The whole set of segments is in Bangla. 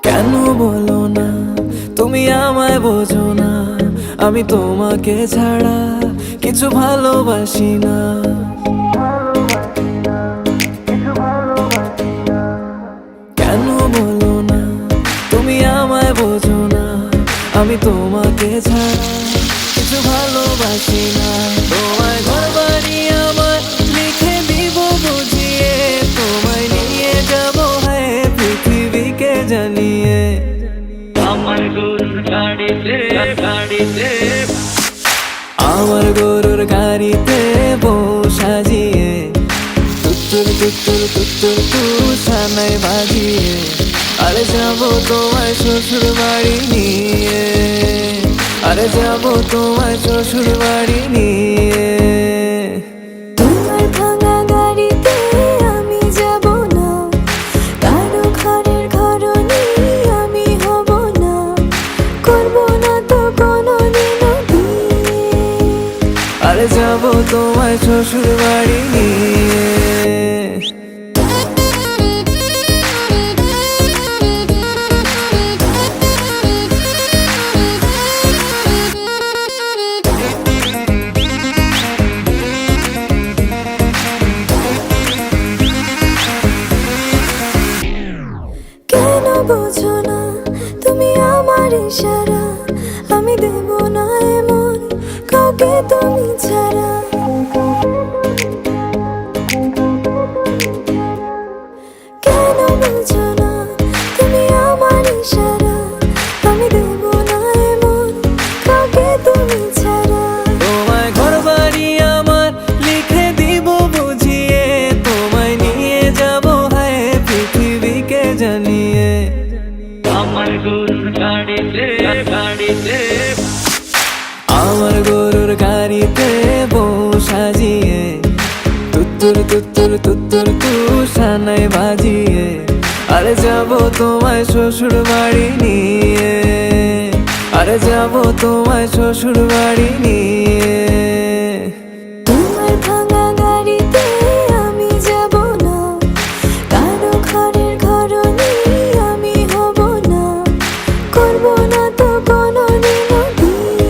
কেন বলো না তুমি আমায় বোঝো না, আমি তোমাকে ছাড়া কিছু ভালোবাসি না। কেন বলো না তুমি আমায় বোঝো না, আমি তোমাকে ছাড়া কিছু ভালোবাসি না। তোমায় ঘর বাড়ি আমায় লিখে দিব বুঝিয়ে, তোমায় নিয়ে যাবো হ্যাঁ পৃথিবীকে জানিয়ে। আমার গরুর গাড়িতে আমার গরুর গাড়িতে বউ সাজিয়ে, তুত্তুর তুত্তুর তুত্তুর তুষানায় বাজিয়ে, আরে যাবো তোমায় শ্বশুর বাড়ি নিয়ে, আরে যাবো তোমায় শ্বশুর বাড়ি নিয়ে। তোমার ভাঙা গাড়িতে আমি যাব না, কারো ঘরের ঘরনি আমি হব না, করব না তো কোনোদিনও বিয়ে। আরে যাবো তোমায় শ্বশুর বাড়ি নিয়ে। কেন বোঝো না তুমি আমার ইশারা, আমি দেব না এমন কাউকে তুমি ছাড়া। কেন বোঝো না তুমি আমার ইশারা, আমি দেব না এমন কাউকে তুমি ছাড়া। তোমায় ঘর বাড়ি আমার লিখে দিব বুঝিয়ে, তোমায় নিয়ে যাবো হ্যাঁ পৃথিবীকে জানিয়ে। আমার গরুর গাড়িতে আমার গরুর গাড়িতে বউ সাজিয়ে, তুত্তুর তুত্তুর তুত্তুর তুষানায় বাজিয়ে, আরে যাবো তোমায় শ্বশুর বাড়ি নিয়ে, আরে যাবো তোমায় শ্বশুর বাড়ি নিয়ে। তোমার ভাঙা গাড়িতে আমি যাব না, কারো ঘরের ঘরনি আমি হব না, করব না তো কোনোদিনও বিয়ে।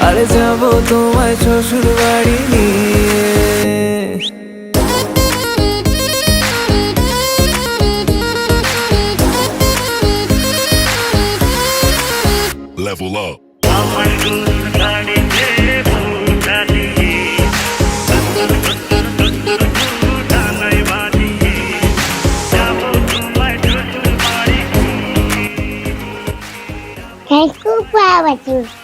আরে যাবো তোমায় শ্বশুর বাড়ি নিয়ে। Level up. আমার গরুর গাড়িতে টানাই বাজিয়ে যাবো তোমায় শ্বশুর বাড়ি। Thank you for watching.